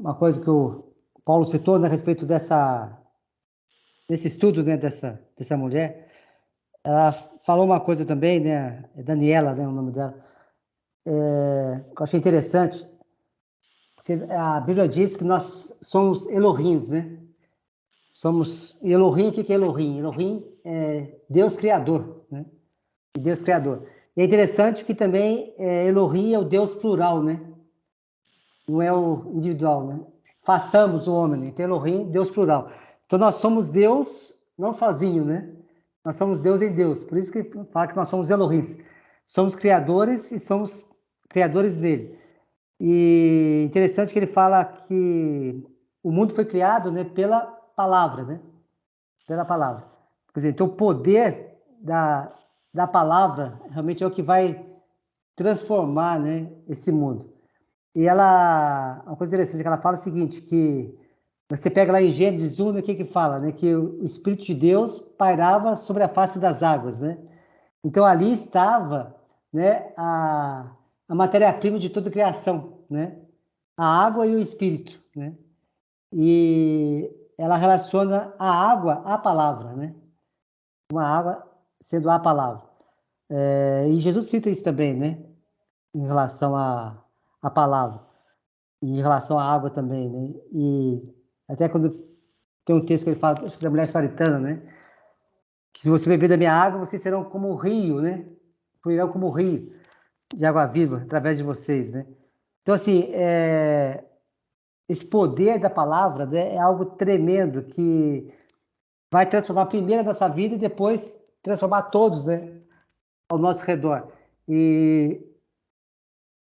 uma coisa que o Paulo citou, né, a respeito desse estudo, né, dessa mulher. Ela falou uma coisa também, né, Daniela, né, o nome dela, que eu achei interessante, porque a Bíblia diz que nós somos Elohims, né? Somos Elohim. O que é Elohim? Elohim é Deus Criador, né? Deus Criador. E é interessante que também Elohim é o Deus plural, né? Não é o individual, né? Façamos o homem, né? Então Elohim, Deus plural. Então nós somos Deus, não sozinho, né? Nós somos Deus em Deus. Por isso que fala que nós somos Elohims. Somos criadores e somos criadores dele. E interessante que ele fala que o mundo foi criado, né, pela palavra, né? Pela palavra. Quer dizer, então o poder da palavra realmente é o que vai transformar, né, esse mundo. E uma coisa interessante que ela fala é o seguinte, que você pega lá em Gênesis 1, né, o que fala, né, que o Espírito de Deus pairava sobre a face das águas, né? Então ali estava, né, a matéria-prima de toda a criação, né? A água e o Espírito, né? E ela relaciona a água à palavra, né? Uma água sendo a palavra. E Jesus cita isso também, né? Em relação à palavra. E em relação à água também, né? E até quando tem um texto que ele fala, acho que da mulher samaritana, né? Que se você beber da minha água, vocês serão como o rio, né? Fluirão como o rio de água viva através de vocês, né? Então, assim, esse poder da palavra, né, é algo tremendo que vai transformar primeiro a nossa vida e depois transformar todos, né, ao nosso redor. E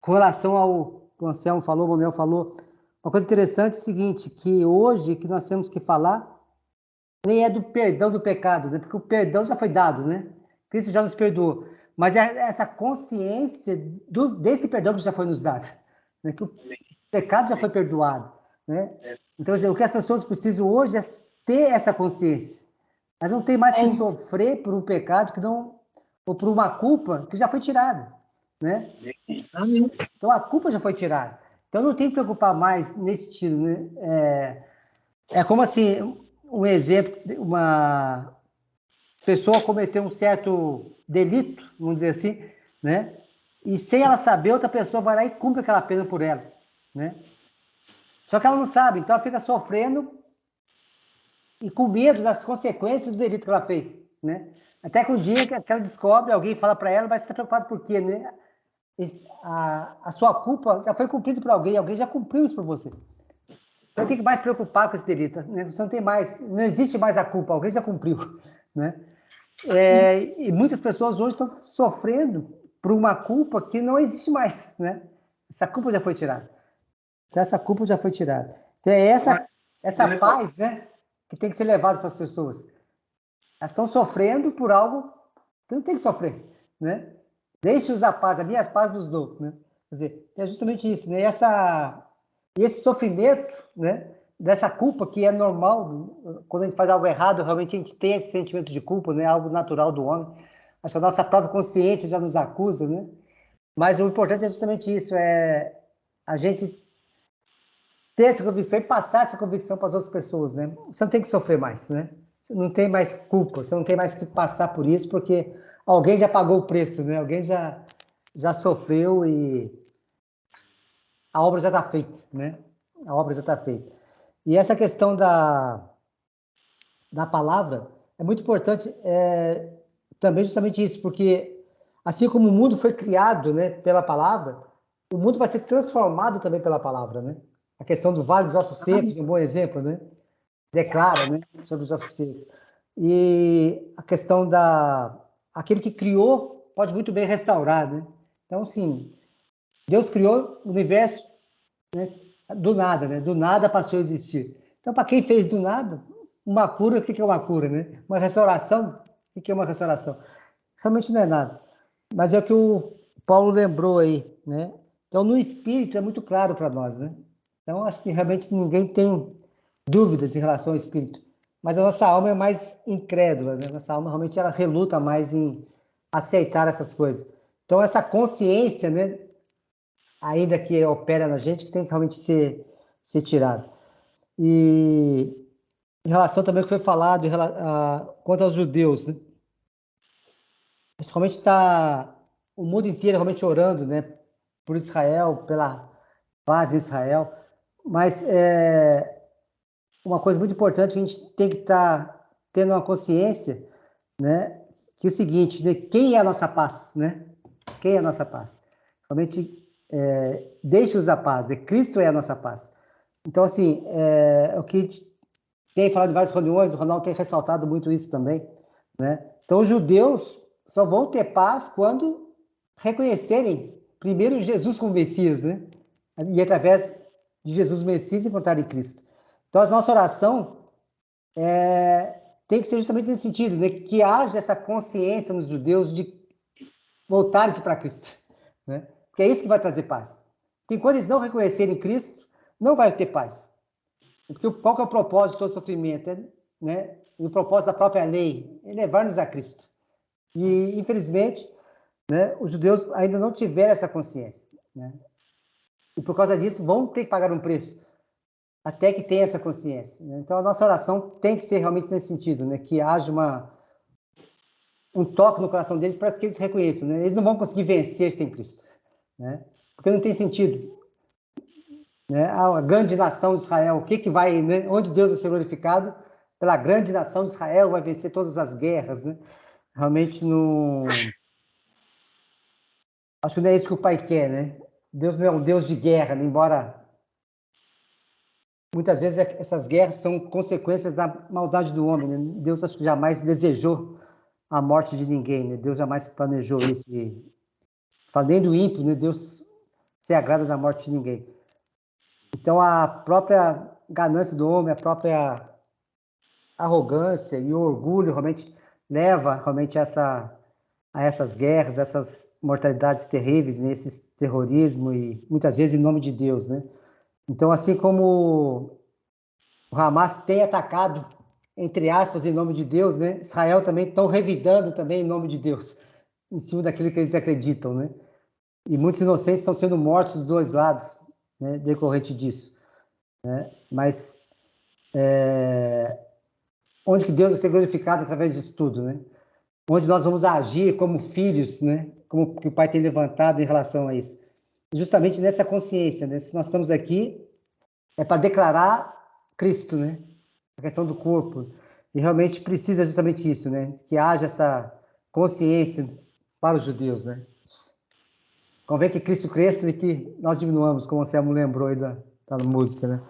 com relação ao que o Anselmo falou, o Manuel falou, uma coisa interessante é o seguinte, que hoje que nós temos que falar nem é do perdão do pecado, né? Porque o perdão já foi dado, né? Cristo já nos perdoou. Mas é essa consciência desse perdão que já foi nos dado, né? Que o pecado já foi perdoado, né? Então, o que as pessoas precisam hoje é ter essa consciência. Elas não têm mais que sofrer por um pecado que não, ou por uma culpa que já foi tirada, né? Então a culpa já foi tirada. Então não tem que preocupar mais nesse sentido, né? É como assim, um exemplo, uma pessoa cometeu um certo delito, vamos dizer assim, né? E sem ela saber, outra pessoa vai lá e cumpre aquela pena por ela, né? Só que ela não sabe, então ela fica sofrendo e com medo das consequências do delito que ela fez, né? Até que um dia que ela descobre, alguém fala para ela, mas você está preocupado por quê, né? A sua culpa já foi cumprida por alguém já cumpriu isso por você. Você não tem que mais se preocupar com esse delito, né? Você não tem mais, não existe mais a culpa, alguém já cumpriu, né? E muitas pessoas hoje estão sofrendo por uma culpa que não existe mais, né? Essa culpa já foi tirada. Então, essa culpa já foi tirada. Então, é essa paz, né, que tem que ser levada para as pessoas. Elas estão sofrendo por algo que não tem que sofrer, né? Deixe-os a paz, a minha paz vos dou, né? Quer dizer, é justamente isso, né? Esse sofrimento, né, dessa culpa que é normal, quando a gente faz algo errado, realmente a gente tem esse sentimento de culpa, né? Algo natural do homem. Acho que a nossa própria consciência já nos acusa, né? Mas o importante é justamente isso, é a gente ter essa convicção e passar essa convicção para as outras pessoas, né? Você não tem que sofrer mais, né? Você não tem mais culpa, você não tem mais que passar por isso, porque alguém já pagou o preço, né? Alguém já sofreu e a obra já está feita, né? A obra já está feita. E essa questão da palavra é muito importante também justamente isso, porque assim como o mundo foi criado, né, pela palavra, o mundo vai ser transformado também pela palavra, né? A questão do Vale dos Ossos Secos é um bom exemplo, né? Declara, né, sobre os ossos secos. E a questão aquele que criou pode muito bem restaurar, né? Então, sim, Deus criou o universo, né, do nada, né? Do nada passou a existir. Então, para quem fez do nada, uma cura, o que é uma cura, né? Uma restauração, o que é uma restauração? Realmente não é nada. Mas é o que o Paulo lembrou aí, né? Então, no espírito é muito claro para nós, né? Então, acho que realmente ninguém tem dúvidas em relação ao espírito. Mas a nossa alma é mais incrédula, né? Nossa alma realmente ela reluta mais em aceitar essas coisas. Então, essa consciência, né, ainda que opera na gente, que tem que realmente ser ser tirado. E em relação também ao que foi falado quanto aos judeus, né? Principalmente está o mundo inteiro realmente orando, né, por Israel, pela paz em Israel, mas uma coisa muito importante que a gente tem que estar tendo uma consciência, né, que é o seguinte, né, quem é a nossa paz, né? Quem é a nossa paz? Realmente, deixe-os a paz, né? Cristo é a nossa paz. Então, assim, o que a gente tem falado em várias reuniões, o Ronaldo tem ressaltado muito isso também, né? Então, os judeus só vão ter paz quando reconhecerem primeiro Jesus como Messias, né? E através de Jesus Messias encontrarem Cristo. Então, a nossa oração tem que ser justamente nesse sentido, né? Que haja essa consciência nos judeus de voltarem-se para Cristo, né? Porque é isso que vai trazer paz. Porque enquanto eles não reconhecerem Cristo, não vai ter paz. Porque qual que é o propósito de todo sofrimento? Né? E o propósito da própria lei é levar-nos a Cristo. E, infelizmente, né, os judeus ainda não tiveram essa consciência, né? E por causa disso vão ter que pagar um preço até que tenha essa consciência, né? Então a nossa oração tem que ser realmente nesse sentido, né? Que haja um toque no coração deles para que eles reconheçam, né? Eles não vão conseguir vencer sem Cristo, né? Porque não tem sentido, né? A grande nação de Israel, o que vai, né? Onde Deus vai ser glorificado? Pela grande nação de Israel vai vencer todas as guerras, né? Realmente não. Acho que não é isso que o Pai quer, né? Deus não é um Deus de guerra, né? Embora muitas vezes essas guerras são consequências da maldade do homem, né? Deus acho que jamais desejou a morte de ninguém, né? Deus jamais planejou isso. Falando do ímpio, né? Deus se agrada da morte de ninguém. Então a própria ganância do homem, a própria arrogância e o orgulho realmente leva realmente a essas guerras, essas mortalidades terríveis, né? Esse terrorismo e muitas vezes em nome de Deus, né? Então assim como o Hamas tem atacado, entre aspas, em nome de Deus, né? Israel também estão revidando também em nome de Deus, em cima daquilo que eles acreditam, né? E muitos inocentes estão sendo mortos dos dois lados, né? Decorrente disso, né? Mas onde que Deus vai ser glorificado através disso tudo, né? Onde nós vamos agir como filhos, né? Como que o Pai tem levantado em relação a isso. Justamente nessa consciência, né? Se nós estamos aqui, é para declarar Cristo, né? A questão do corpo. E realmente precisa justamente isso, né? Que haja essa consciência para os judeus, né? Convém que Cristo cresça e que nós diminuamos, como o Anselmo lembrou aí da música, né?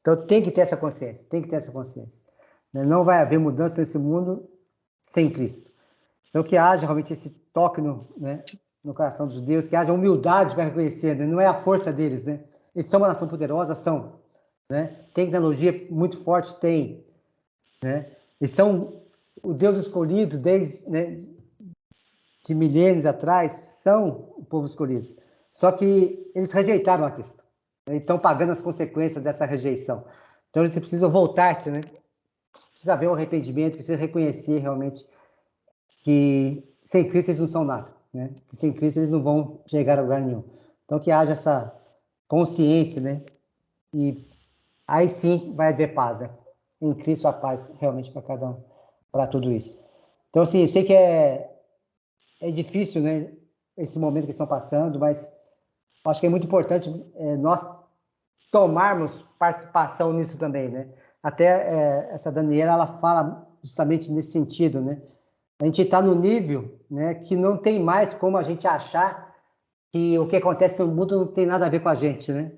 Então tem que ter essa consciência, tem que ter essa consciência. Não vai haver mudança nesse mundo sem Cristo. Então que haja realmente esse toque no coração dos judeus, que haja humildade para reconhecer, né? Não é a força deles, né? Eles são uma nação poderosa, são, né? Tem tecnologia muito forte, tem, né? Eles são o Deus escolhido desde, né, de milênios atrás, são o povo escolhido. Só que eles rejeitaram a Cristo, né? E estão pagando as consequências dessa rejeição. Então eles precisam voltar-se, né? Precisa haver um arrependimento, precisa reconhecer realmente que sem Cristo eles não são nada, né? Que sem Cristo eles não vão chegar a lugar nenhum. Então que haja essa consciência, né? E aí sim vai haver paz, né? Em Cristo a paz realmente para cada um, para tudo isso. Então assim, eu sei que é difícil, né? Esse momento que estão passando, mas acho que é muito importante nós tomarmos participação nisso também, né? Até essa Daniela, ela fala justamente nesse sentido, né? A gente está no nível, né, que não tem mais como a gente achar que o que acontece no mundo não tem nada a ver com a gente, né?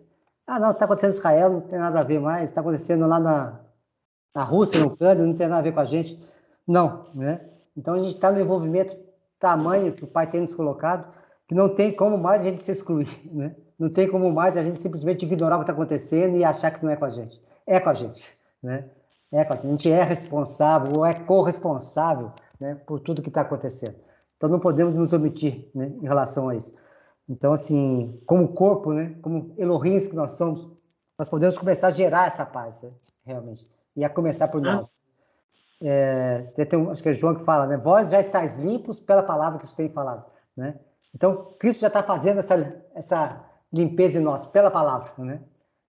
Ah, não, está acontecendo em Israel, não tem nada a ver mais, está acontecendo lá na Rússia, na Ucrânia, não tem nada a ver com a gente. Não, né? Então a gente está no envolvimento tamanho que o Pai tem nos colocado, que não tem como mais a gente se excluir, né? Não tem como mais a gente simplesmente ignorar o que está acontecendo e achar que não é com a gente. É com a gente, né? É com a gente. A gente é responsável ou é corresponsável, né, por tudo que está acontecendo. Então não podemos nos omitir, né, em relação a isso. Então, assim, como corpo, né, como Elohims que nós somos, nós podemos começar a gerar essa paz, né, realmente. E a começar por nós. Acho que é João que fala, né? Vós já estáis limpos pela palavra que você tem falado, né? Então, Cristo já está fazendo essa limpeza em nós, pela palavra, né?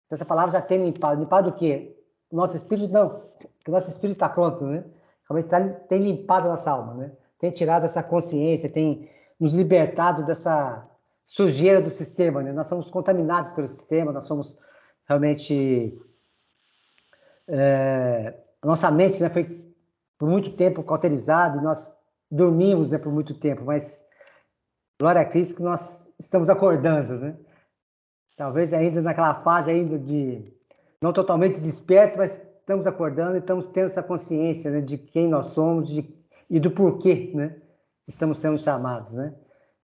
Então, essa palavra já tem limpado. Limpado o quê? O nosso espírito, não. Porque o nosso espírito está pronto, né? Realmente tem limpado a nossa alma, né? Tem tirado essa consciência, tem nos libertado dessa sujeira do sistema, né? Nós somos contaminados pelo sistema, nós somos realmente... a nossa mente, né, foi por muito tempo cauterizada e nós dormimos, né, por muito tempo, mas glória a Cristo que nós estamos acordando, né? Talvez ainda naquela fase ainda de não totalmente despertos, mas estamos acordando e estamos tendo essa consciência, né, de quem nós somos e do porquê, né, estamos sendo chamados, né?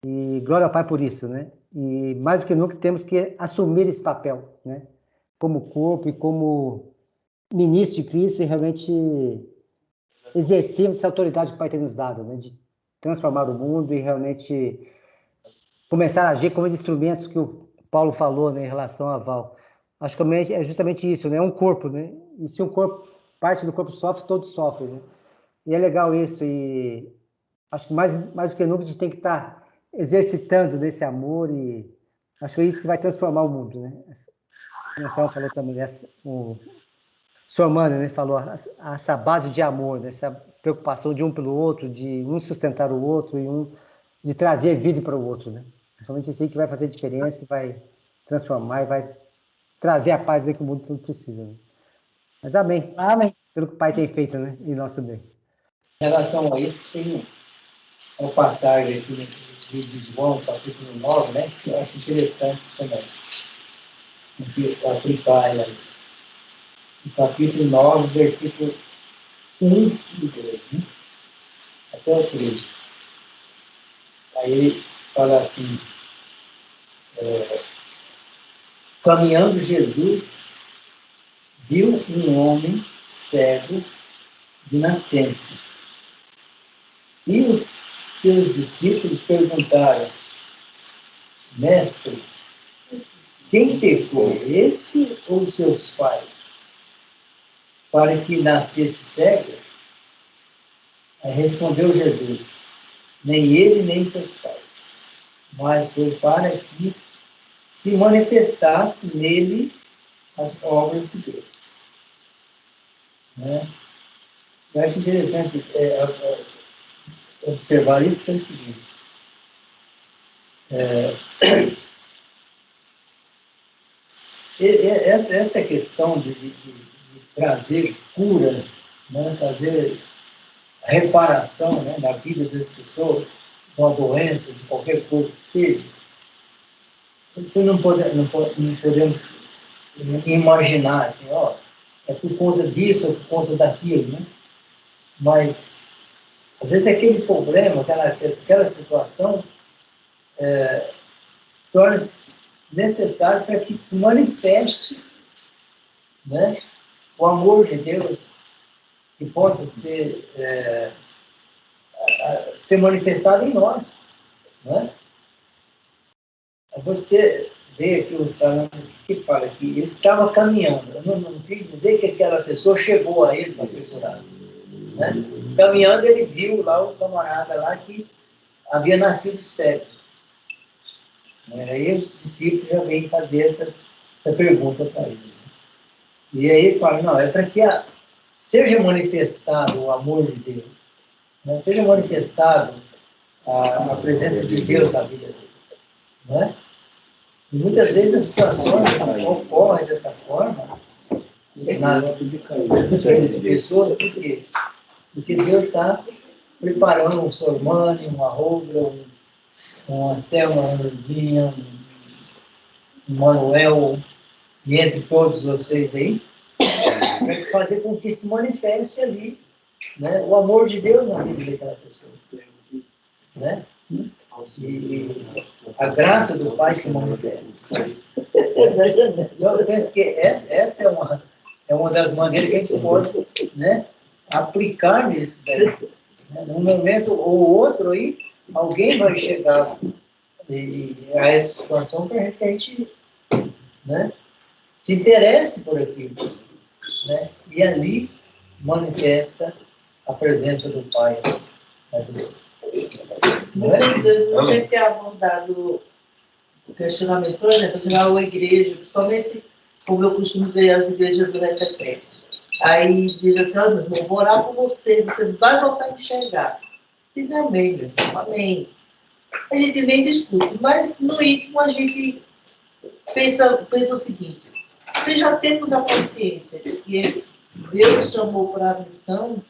E glória ao Pai por isso, né? E mais do que nunca temos que assumir esse papel, né? Como corpo e como ministro de Cristo e realmente exercermos essa autoridade que o Pai tem nos dado, né? De transformar o mundo e realmente começar a agir como os instrumentos que o Paulo falou, né, em relação a Val. Acho que é justamente isso, né? É um corpo, né? E se um corpo, parte do corpo sofre, todos sofrem, né? E é legal isso, e acho que mais do que nunca a gente tem que estar exercitando nesse amor e acho que é isso que vai transformar o mundo, né? O Marcelo falou também, o Sormani, né, falou essa base de amor, né, essa preocupação de um pelo outro, de um sustentar o outro e de trazer vida para o outro, né? É somente isso aí que vai fazer diferença, vai transformar e vai trazer a paz que o mundo todo precisa. Né? Mas amém. Amém. Pelo que o Pai tem feito, né, em nosso bem. Em relação a isso, tem uma passagem aqui no livro de João, capítulo 9, né, que eu acho interessante também. A gente aplicar ela aí. No capítulo 9, versículo 1 e 2, né? Até o 3. Aí ele fala assim, caminhando Jesus, viu um homem cego de nascença. E os seus discípulos perguntaram, mestre, quem pecou, esse ou seus pais, para que nascesse cego? Aí respondeu Jesus, nem ele nem seus pais, mas foi para que se manifestasse nele as obras de Deus. Né? Eu acho interessante observar isso pelo seguinte. Essa questão de trazer cura, né? Trazer reparação, né, na vida das pessoas, com a doença, de qualquer coisa que seja, você não podemos imaginar assim, ó, é por conta disso, é por conta daquilo, né? Mas, às vezes, aquele problema, aquela situação, torna-se necessário para que se manifeste, né, o amor de Deus, que possa ser manifestado em nós. Né? Você vê aqui o que fala que ele estava caminhando. Eu não quis dizer que aquela pessoa chegou a ele para ser curado. Né? Caminhando, ele viu lá o camarada lá que havia nascido cego. Aí os discípulos já vêm fazer essa pergunta para ele. Né? E aí ele fala, não, é para que seja manifestado o amor de Deus, né? Seja manifestado a presença de Deus na vida dele. Né? E muitas vezes as situações ocorrem dessa forma na vida de pessoas, porque Deus está preparando um Sormani, uma Roldra, uma Selma, uma Lourdinha, um Manuel, e entre todos vocês aí, para fazer com que se manifeste ali, né, o amor de Deus na vida daquela pessoa. Né? E a graça do Pai se manifesta. Então, eu penso que essa é uma das maneiras que a gente pode, né, aplicar nisso. Né? Num momento ou outro, aí, alguém vai chegar a essa situação para que a gente, né, se interesse por aquilo. Né? E ali manifesta a presença do Pai. Muitas vezes a gente tem abordado o questionamento, por exemplo, na igreja, principalmente como eu costumo dizer as igrejas do Reteté. Aí diz assim, olha, meu irmão, vou orar por você, você vai voltar a enxergar. Diz amém, meu irmão, amém. A gente nem discute, mas no íntimo a gente pensa o seguinte, se já temos a consciência de que Deus chamou para a missão,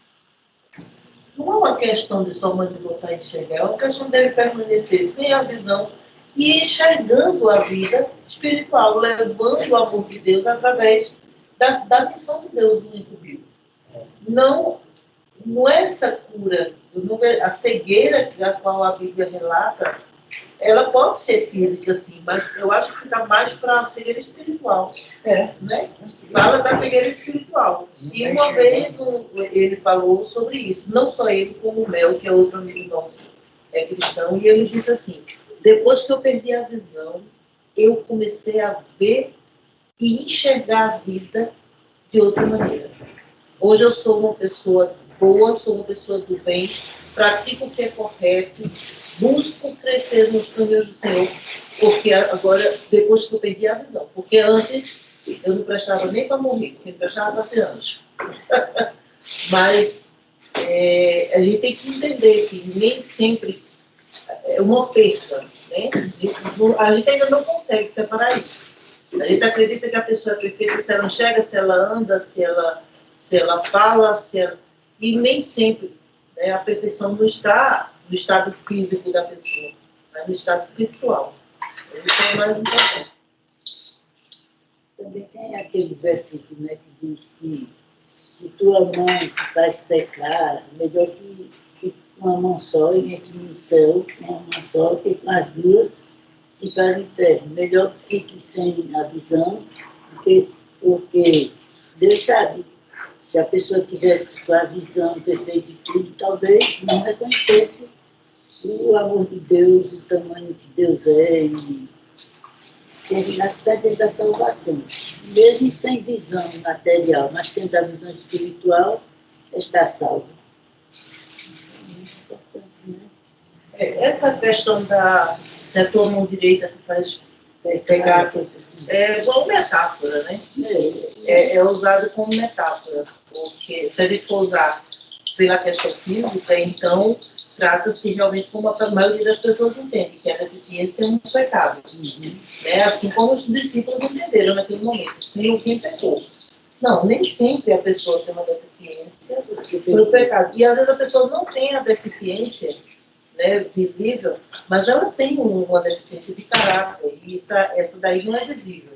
não é uma questão de somente voltar a enxergar, é uma questão dele permanecer sem a visão e enxergando a vida espiritual, levando o amor de Deus através da missão de Deus no incubível. Não é essa cura, a cegueira a qual a Bíblia relata, ela pode ser física, sim, mas eu acho que está mais para a cegueira espiritual. Né? Fala da cegueira espiritual. E uma vez ele falou sobre isso, não só ele, como o Mel, que é outro amigo nosso, é cristão, e ele disse assim, depois que eu perdi a visão, eu comecei a ver e enxergar a vida de outra maneira. Hoje eu sou uma pessoa boa, sou uma pessoa do bem, pratico o que é correto, busco crescer nos caminhos do Senhor, porque agora, depois que eu perdi a visão, porque antes eu não prestava nem para morrer, quem prestava para ser anjo. Mas a gente tem que entender que nem sempre é uma perda, né? A gente ainda não consegue separar isso. A gente acredita que a pessoa é perfeita se ela enxerga, se ela anda, se ela fala, e nem sempre, né, a perfeição não está no estado físico da pessoa, mas no estado espiritual. Isso é mais importante. Também tem aquele versículo, né, que diz que se tua mão te faz pecar, melhor que uma mão só e entre no céu, com uma mão só, que com as duas e para o inferno. Melhor que fique sem a visão, porque Deus sabe, se a pessoa tivesse com a visão perfeita de tudo, talvez não reconhecesse o amor de Deus, o tamanho que Deus é, e nas pedras da salvação. Mesmo sem visão material, mas tendo a visão espiritual, está salvo. Isso é muito importante, né? Essa questão se a tua mão direita te faz pegar coisas, é igual metáfora, né? É usado como metáfora, porque se a gente for usar pela questão física, então trata-se realmente como a maioria das pessoas entende, que a deficiência é um pecado. Né? Assim como os discípulos entenderam naquele momento, se ninguém pecou. Não, nem sempre a pessoa tem uma deficiência pelo pecado. E às vezes a pessoa não tem a deficiência, né, visível, mas ela tem uma deficiência de caráter, e essa daí não é visível.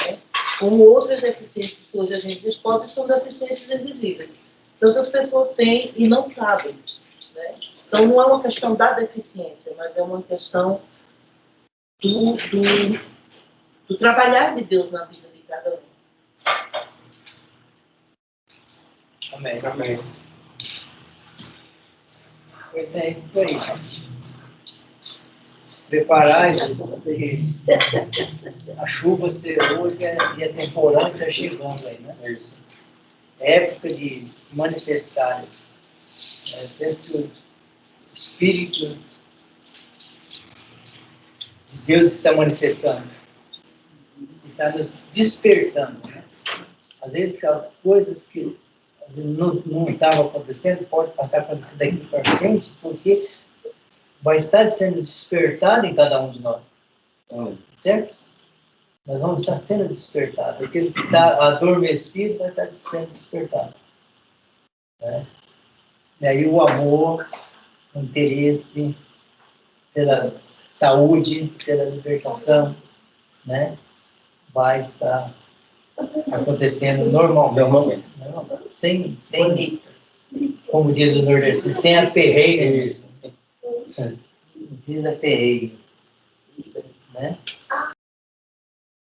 Né? Como outras deficiências que hoje a gente descobre são deficiências invisíveis. Tantas pessoas têm e não sabem. Né? Então não é uma questão da deficiência, mas é uma questão do trabalhar de Deus na vida de cada um. Amém. Amém. Pois é isso aí, gente. Preparar, porque a chuva hoje e a temporada está chegando aí, né? É isso. É época de manifestar. Penso que o Espírito de Deus está manifestando. Está nos despertando. Né? Às vezes, coisas que não estavam acontecendo, pode passar a acontecer daqui para frente, porque vai estar sendo despertado em cada um de nós. Certo? Nós vamos estar sendo despertados. Aquele que está adormecido vai estar sendo despertado. Né? E aí o amor, o interesse pela saúde, pela libertação, né? Vai estar acontecendo normalmente. Sem, como diz o nordestino, sem aperreio. Sem aperreio. Né?